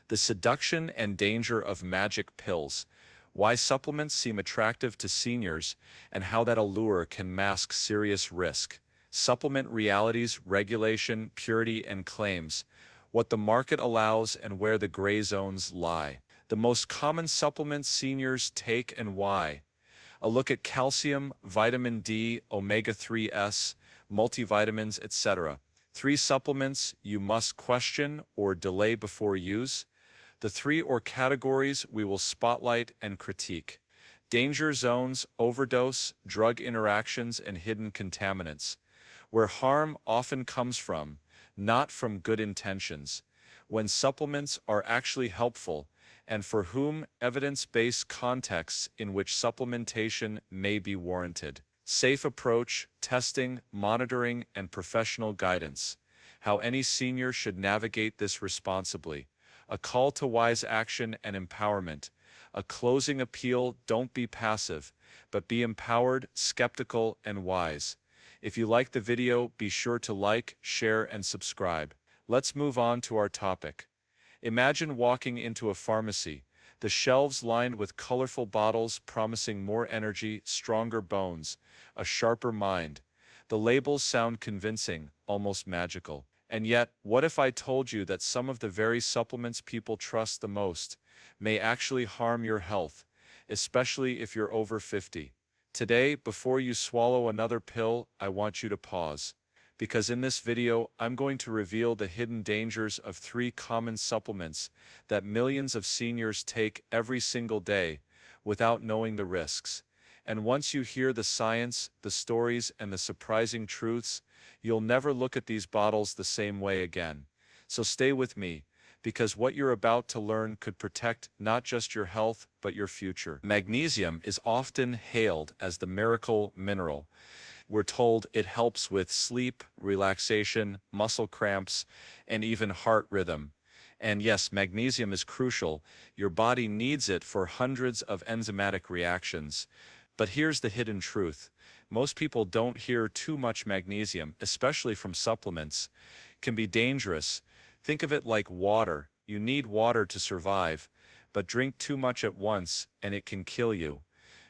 The seduction and danger of magic pills, why supplements seem attractive to seniors, and how that allure can mask serious risk. Supplement realities, regulation, purity, and claims, what the market allows and where the gray zones lie. The most common supplements seniors take and why. A look at calcium, vitamin D, omega-3s, multivitamins, etc. 3 supplements you must question or delay before use. The 3 or categories we will spotlight and critique. Danger zones, overdose, drug interactions, and hidden contaminants, where harm often comes from, not from good intentions, when supplements are actually helpful, and for whom evidence-based contexts in which supplementation may be warranted. Safe approach, testing, monitoring, and professional guidance. How any senior should navigate this responsibly. A call to wise action and empowerment. A closing appeal: don't be passive, but be empowered, skeptical, and wise. If you like the video, be sure to like, share, and subscribe. Let's move on to our topic. Imagine walking into a pharmacy, the shelves lined with colorful bottles promising more energy, stronger bones, a sharper mind. The labels sound convincing, almost magical. And yet, what if I told you that some of the very supplements people trust the most may actually harm your health, especially if you're over 50? Today, before you swallow another pill, I want you to pause. Because in this video, I'm going to reveal the hidden dangers of 3 common supplements that millions of seniors take every single day without knowing the risks. And once you hear the science, the stories, and the surprising truths, you'll never look at these bottles the same way again. So stay with me, because what you're about to learn could protect not just your health, but your future. Magnesium is often hailed as the miracle mineral. We're told it helps with sleep, relaxation, muscle cramps, and even heart rhythm. And yes, magnesium is crucial. Your body needs it for hundreds of enzymatic reactions. But here's the hidden truth. Most people don't hear too much magnesium, especially from supplements, can be dangerous. Think of it like water. You need water to survive, but drink too much at once and it can kill you.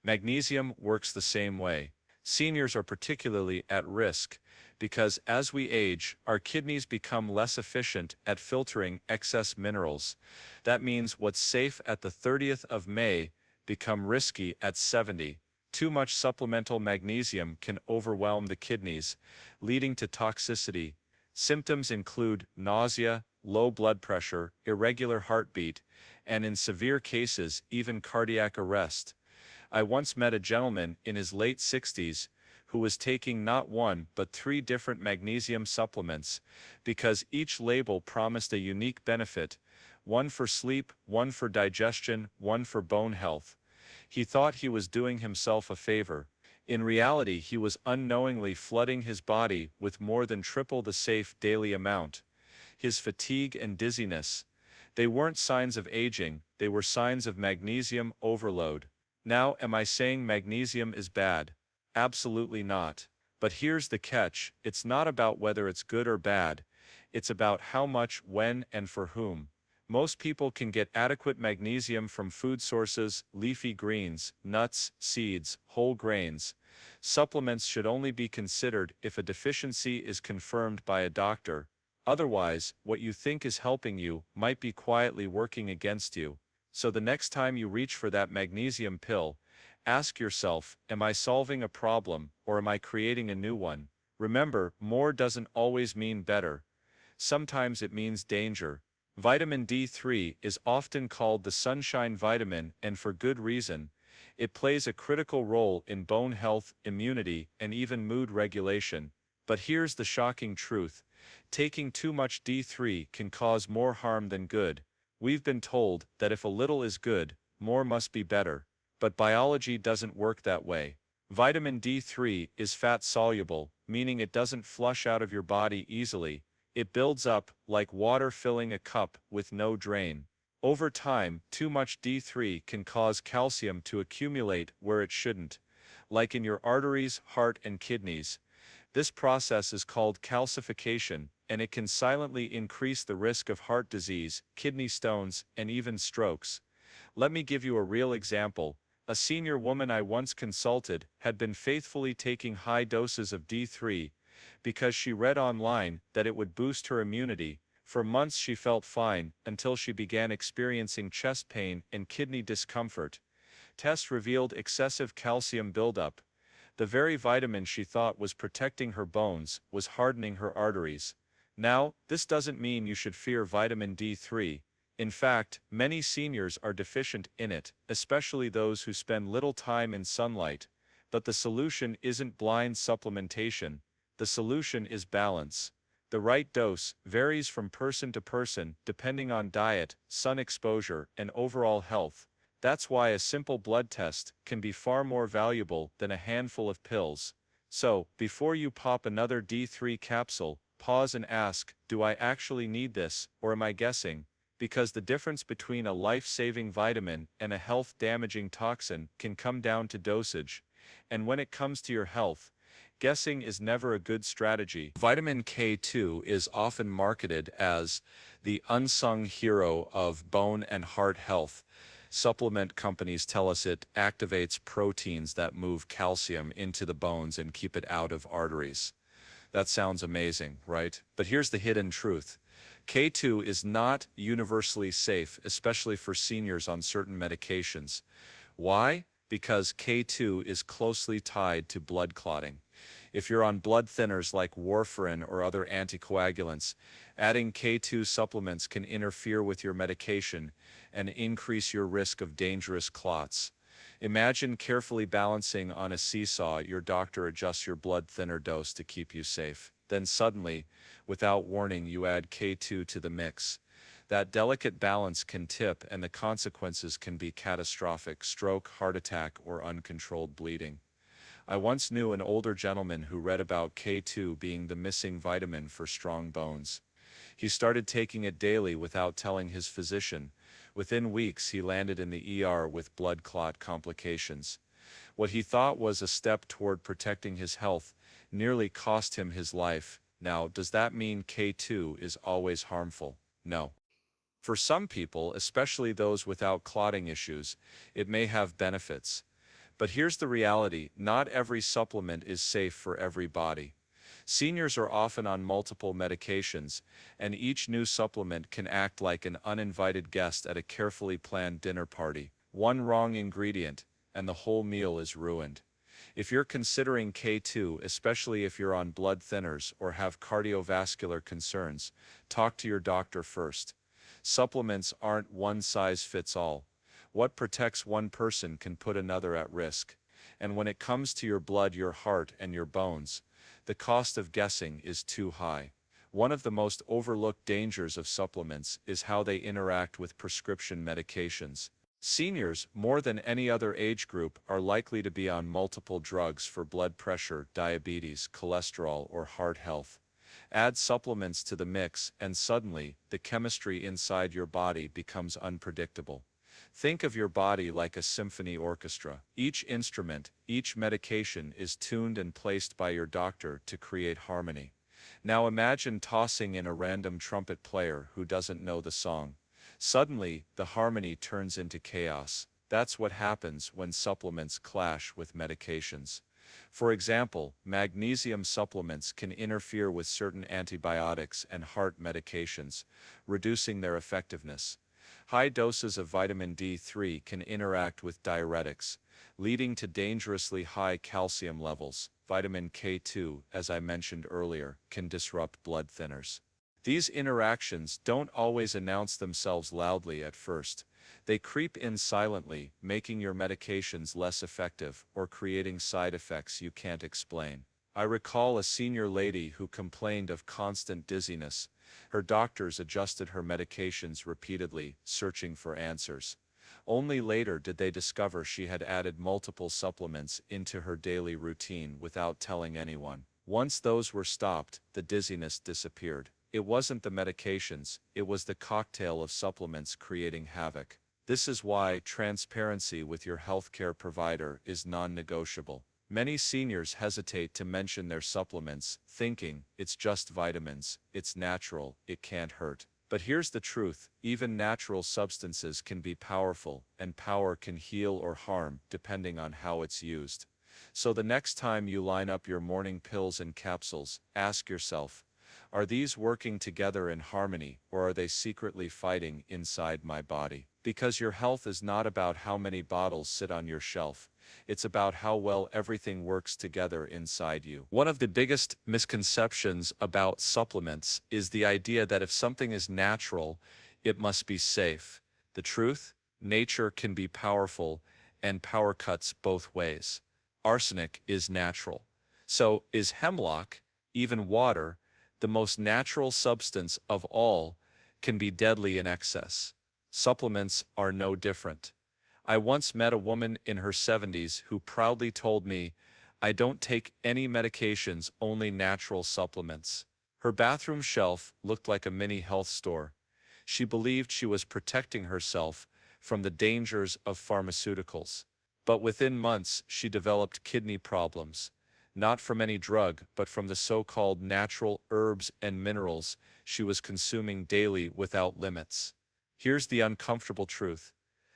Magnesium works the same way. Seniors are particularly at risk because as we age, our kidneys become less efficient at filtering excess minerals. That means what's safe at the 30th of May become risky at 70. Too much supplemental magnesium can overwhelm the kidneys, leading to toxicity. Symptoms include nausea, low blood pressure, irregular heartbeat, and in severe cases, even cardiac arrest. I once met a gentleman in his late 60s who was taking not 1 but 3 different magnesium supplements because each label promised a unique benefit: 1 for sleep, 1 for digestion, 1 for bone health. He thought he was doing himself a favor. In reality, he was unknowingly flooding his body with more than triple the safe daily amount. His fatigue and dizziness, they weren't signs of aging, they were signs of magnesium overload. Now, am I saying magnesium is bad? Absolutely not. But here's the catch: it's not about whether it's good or bad, it's about how much, when, and for whom. Most people can get adequate magnesium from food sources, leafy greens, nuts, seeds, whole grains. Supplements should only be considered if a deficiency is confirmed by a doctor. Otherwise, what you think is helping you might be quietly working against you. So the next time you reach for that magnesium pill, ask yourself, am I solving a problem, or am I creating a new one? Remember, more doesn't always mean better. Sometimes it means danger. Vitamin D3 is often called the sunshine vitamin, and for good reason. It plays a critical role in bone health, immunity, and even mood regulation. But here's the shocking truth: taking too much D3 can cause more harm than good. We've been told that if a little is good, more must be better. But biology doesn't work that way. Vitamin D3 is fat-soluble, meaning it doesn't flush out of your body easily. It builds up, like water filling a cup with no drain. Over time, too much D3 can cause calcium to accumulate where it shouldn't, like in your arteries, heart, and kidneys. This process is called calcification, and it can silently increase the risk of heart disease, kidney stones, and even strokes. Let me give you a real example. A senior woman I once consulted had been faithfully taking high doses of D3 because she read online that it would boost her immunity. For months she felt fine until she began experiencing chest pain and kidney discomfort. Tests revealed excessive calcium buildup. The very vitamin she thought was protecting her bones was hardening her arteries. Now, this doesn't mean you should fear vitamin D3. In fact, many seniors are deficient in it, especially those who spend little time in sunlight. But the solution isn't blind supplementation. The solution is balance. The right dose varies from person to person depending on diet, sun exposure, and overall health. That's why a simple blood test can be far more valuable than a handful of pills. So, before you pop another D3 capsule, pause and ask, do I actually need this, or am I guessing? Because the difference between a life-saving vitamin and a health-damaging toxin can come down to dosage. And when it comes to your health, guessing is never a good strategy. Vitamin K2 is often marketed as the unsung hero of bone and heart health. Supplement companies tell us it activates proteins that move calcium into the bones and keep it out of arteries. That sounds amazing, right? But here's the hidden truth. K2 is not universally safe, especially for seniors on certain medications. Why? Because K2 is closely tied to blood clotting. If you're on blood thinners like warfarin or other anticoagulants, adding K2 supplements can interfere with your medication and increase your risk of dangerous clots. Imagine carefully balancing on a seesaw. Your doctor adjusts your blood thinner dose to keep you safe. Then suddenly, without warning, you add K2 to the mix. That delicate balance can tip, and the consequences can be catastrophic: stroke, heart attack, or uncontrolled bleeding. I once knew an older gentleman who read about K2 being the missing vitamin for strong bones. He started taking it daily without telling his physician. Within weeks, he landed in the ER with blood clot complications. What he thought was a step toward protecting his health nearly cost him his life. Now, does that mean K2 is always harmful? No. For some people, especially those without clotting issues, it may have benefits. But here's the reality: not every supplement is safe for every body. Seniors are often on multiple medications, and each new supplement can act like an uninvited guest at a carefully planned dinner party. One wrong ingredient, and the whole meal is ruined. If you're considering K2, especially if you're on blood thinners or have cardiovascular concerns, talk to your doctor first. Supplements aren't one size fits all. What protects one person can put another at risk. And when it comes to your blood, your heart, and your bones, the cost of guessing is too high. One of the most overlooked dangers of supplements is how they interact with prescription medications. Seniors, more than any other age group, are likely to be on multiple drugs for blood pressure, diabetes, cholesterol, or heart health. Add supplements to the mix, and suddenly, the chemistry inside your body becomes unpredictable. Think of your body like a symphony orchestra. Each instrument, each medication is tuned and placed by your doctor to create harmony. Now imagine tossing in a random trumpet player who doesn't know the song. Suddenly, the harmony turns into chaos. That's what happens when supplements clash with medications. For example, magnesium supplements can interfere with certain antibiotics and heart medications, reducing their effectiveness. High doses of vitamin D3 can interact with diuretics, leading to dangerously high calcium levels. Vitamin K2, as I mentioned earlier, can disrupt blood thinners. These interactions don't always announce themselves loudly at first. They creep in silently, making your medications less effective or creating side effects you can't explain. I recall a senior lady who complained of constant dizziness. Her doctors adjusted her medications repeatedly, searching for answers. Only later did they discover she had added multiple supplements into her daily routine without telling anyone. Once those were stopped, the dizziness disappeared. It wasn't the medications, it was the cocktail of supplements creating havoc. This is why transparency with your healthcare provider is non-negotiable. Many seniors hesitate to mention their supplements, thinking, it's just vitamins, it's natural, it can't hurt. But here's the truth, even natural substances can be powerful, and power can heal or harm, depending on how it's used. So the next time you line up your morning pills and capsules, ask yourself, are these working together in harmony, or are they secretly fighting inside my body? Because your health is not about how many bottles sit on your shelf. It's about how well everything works together inside you. One of the biggest misconceptions about supplements is the idea that if something is natural, it must be safe. The truth? Nature can be powerful, and power cuts both ways. Arsenic is natural. So is hemlock, even water, the most natural substance of all, can be deadly in excess. Supplements are no different. I once met a woman in her 70s who proudly told me, I don't take any medications, only natural supplements. Her bathroom shelf looked like a mini health store. She believed she was protecting herself from the dangers of pharmaceuticals. But within months, she developed kidney problems. Not from any drug, but from the so-called natural herbs and minerals she was consuming daily without limits. Here's the uncomfortable truth.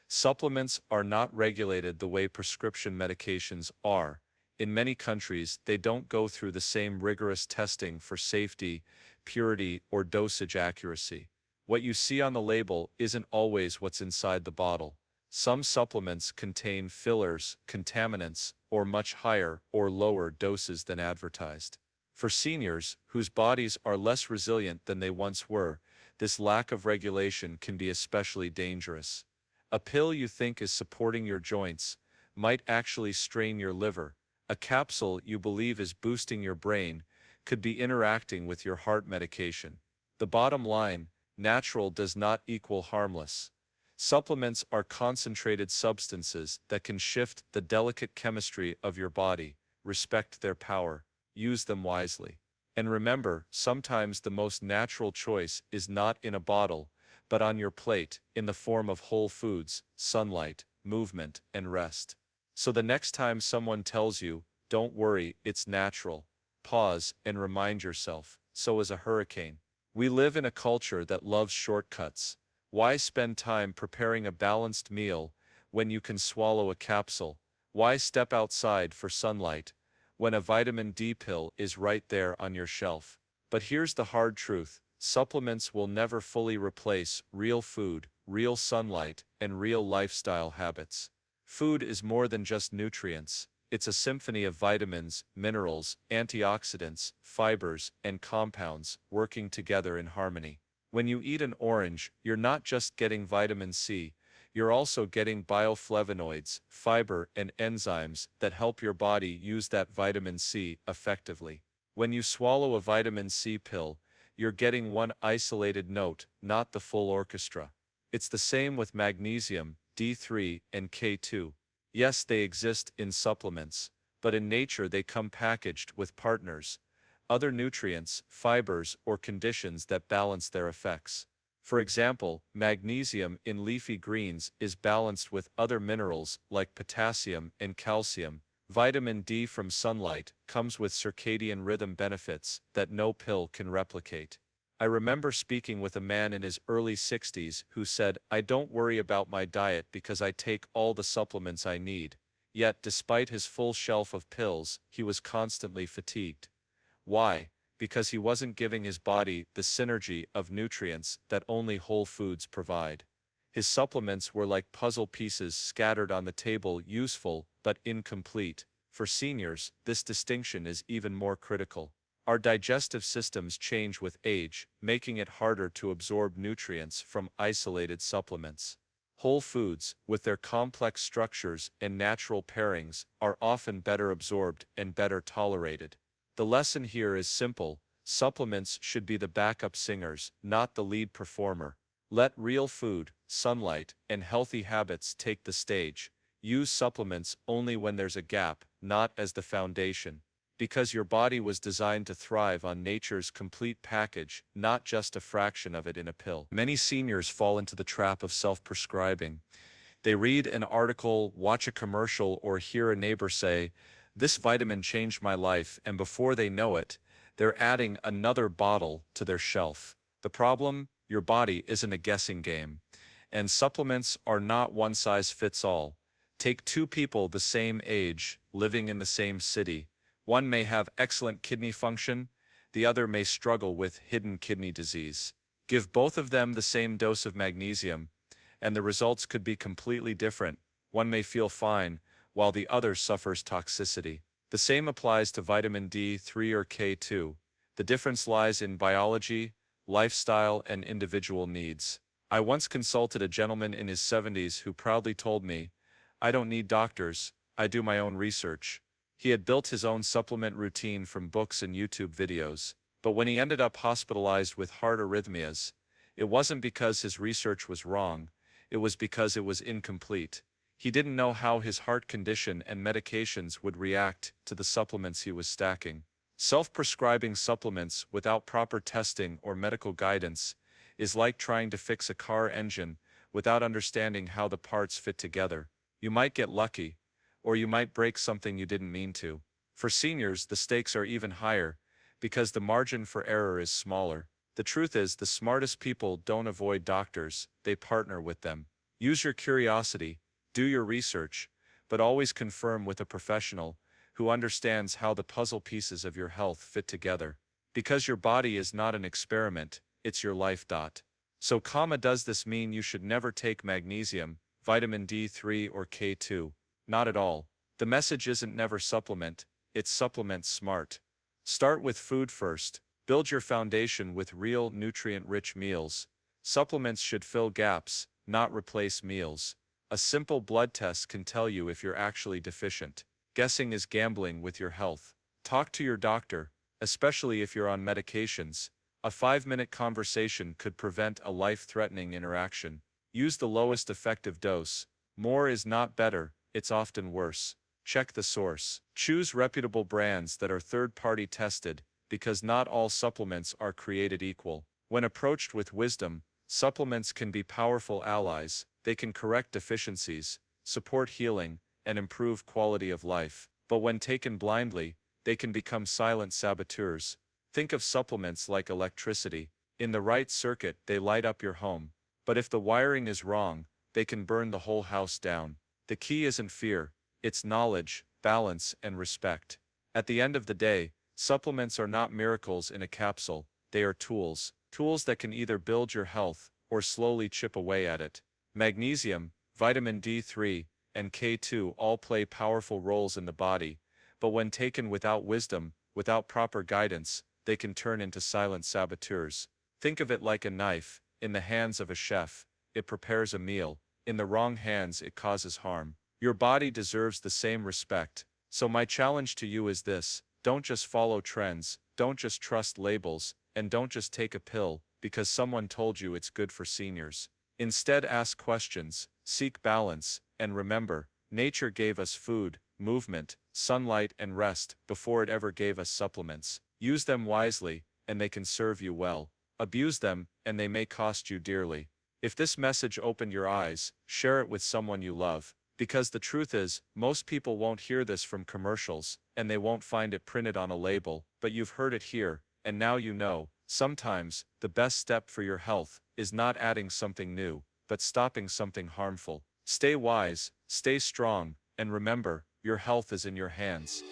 Supplements are not regulated the way prescription medications are. In many countries, they don't go through the same rigorous testing for safety, purity, or dosage accuracy. What you see on the label isn't always what's inside the bottle. Some supplements contain fillers, contaminants, or much higher or lower doses than advertised. For seniors, whose bodies are less resilient than they once were, this lack of regulation can be especially dangerous. A pill you think is supporting your joints might actually strain your liver. A capsule you believe is boosting your brain could be interacting with your heart medication. The bottom line, natural does not equal harmless. Supplements are concentrated substances that can shift the delicate chemistry of your body. Respect their power. Use them wisely. And remember, sometimes the most natural choice is not in a bottle, but on your plate, in the form of whole foods, sunlight, movement, and rest. So the next time someone tells you, don't worry, it's natural, pause and remind yourself, so is a hurricane. We live in a culture that loves shortcuts. Why spend time preparing a balanced meal when you can swallow a capsule? Why step outside for sunlight when a vitamin D pill is right there on your shelf? But here's the hard truth. Supplements will never fully replace real food, real sunlight, and real lifestyle habits. Food is more than just nutrients. It's a symphony of vitamins, minerals, antioxidants, fibers, and compounds working together in harmony. When you eat an orange, you're not just getting vitamin C, you're also getting bioflavonoids, fiber, and enzymes that help your body use that vitamin C effectively. When you swallow a vitamin C pill, you're getting one isolated note, not the full orchestra. It's the same with magnesium, D3, and K2. Yes, they exist in supplements, but in nature they come packaged with partners, other nutrients, fibers, or conditions that balance their effects. For example, magnesium in leafy greens is balanced with other minerals like potassium and calcium. Vitamin D from sunlight comes with circadian rhythm benefits that no pill can replicate. I remember speaking with a man in his early 60s who said, I don't worry about my diet because I take all the supplements I need. Yet, despite his full shelf of pills, he was constantly fatigued. Why? Because he wasn't giving his body the synergy of nutrients that only whole foods provide. His supplements were like puzzle pieces scattered on the table, useful but incomplete. For seniors, this distinction is even more critical. Our digestive systems change with age, making it harder to absorb nutrients from isolated supplements. Whole foods, with their complex structures and natural pairings, are often better absorbed and better tolerated. The lesson here is simple. Supplements should be the backup singers, not the lead performer. Let real food, sunlight, and healthy habits take the stage. Use supplements only when there's a gap, not as the foundation. Because your body was designed to thrive on nature's complete package, not just a fraction of it in a pill. Many seniors fall into the trap of self-prescribing. They read an article, watch a commercial, or hear a neighbor say, This vitamin changed my life, and before they know it, they're adding another bottle to their shelf. The problem? Your body isn't a guessing game. And supplements are not one size fits all. Take two people the same age, living in the same city. One may have excellent kidney function, the other may struggle with hidden kidney disease. Give both of them the same dose of magnesium, and the results could be completely different. One may feel fine, while the other suffers toxicity. The same applies to vitamin D3 or K2. The difference lies in biology, lifestyle, and individual needs. I once consulted a gentleman in his 70s who proudly told me, "I don't need doctors, I do my own research." He had built his own supplement routine from books and YouTube videos, but when he ended up hospitalized with heart arrhythmias, it wasn't because his research was wrong, it was because it was incomplete. He didn't know how his heart condition and medications would react to the supplements he was stacking. Self-prescribing supplements without proper testing or medical guidance is like trying to fix a car engine without understanding how the parts fit together. You might get lucky, or you might break something you didn't mean to. For seniors, the stakes are even higher, because the margin for error is smaller. The truth is, the smartest people don't avoid doctors, they partner with them. Use your curiosity, do your research, but always confirm with a professional who understands how the puzzle pieces of your health fit together. Because your body is not an experiment, it's your life. So, does this mean you should never take magnesium, vitamin D3 or K2? Not at all. The message isn't never supplement, it's supplement smart. Start with food first. Build your foundation with real nutrient-rich meals. Supplements should fill gaps, not replace meals. A simple blood test can tell you if you're actually deficient. Guessing is gambling with your health. Talk to your doctor, especially if you're on medications. A 5-minute conversation could prevent a life-threatening interaction. Use the lowest effective dose. More is not better, it's often worse. Check the source. Choose reputable brands that are third-party tested, because not all supplements are created equal. When approached with wisdom, supplements can be powerful allies. They can correct deficiencies, support healing, and improve quality of life. But when taken blindly, they can become silent saboteurs. Think of supplements like electricity. In the right circuit, they light up your home. But if the wiring is wrong, they can burn the whole house down. The key isn't fear, it's knowledge, balance, and respect. At the end of the day, supplements are not miracles in a capsule, they are tools. Tools that can either build your health, or slowly chip away at it. Magnesium, vitamin D3, and K2 all play powerful roles in the body, but when taken without wisdom, without proper guidance, they can turn into silent saboteurs. Think of it like a knife. In the hands of a chef, it prepares a meal. In the wrong hands, it causes harm. Your body deserves the same respect. So my challenge to you is this: don't just follow trends, don't just trust labels, and don't just take a pill because someone told you it's good for seniors. Instead, ask questions, seek balance, and remember, nature gave us food, movement, sunlight, and rest before it ever gave us supplements. Use them wisely, and they can serve you well. Abuse them, and they may cost you dearly. If this message opened your eyes, share it with someone you love. Because the truth is, most people won't hear this from commercials, and they won't find it printed on a label, but you've heard it here, and now you know. Sometimes, the best step for your health is not adding something new, but stopping something harmful. Stay wise, stay strong, and remember, your health is in your hands.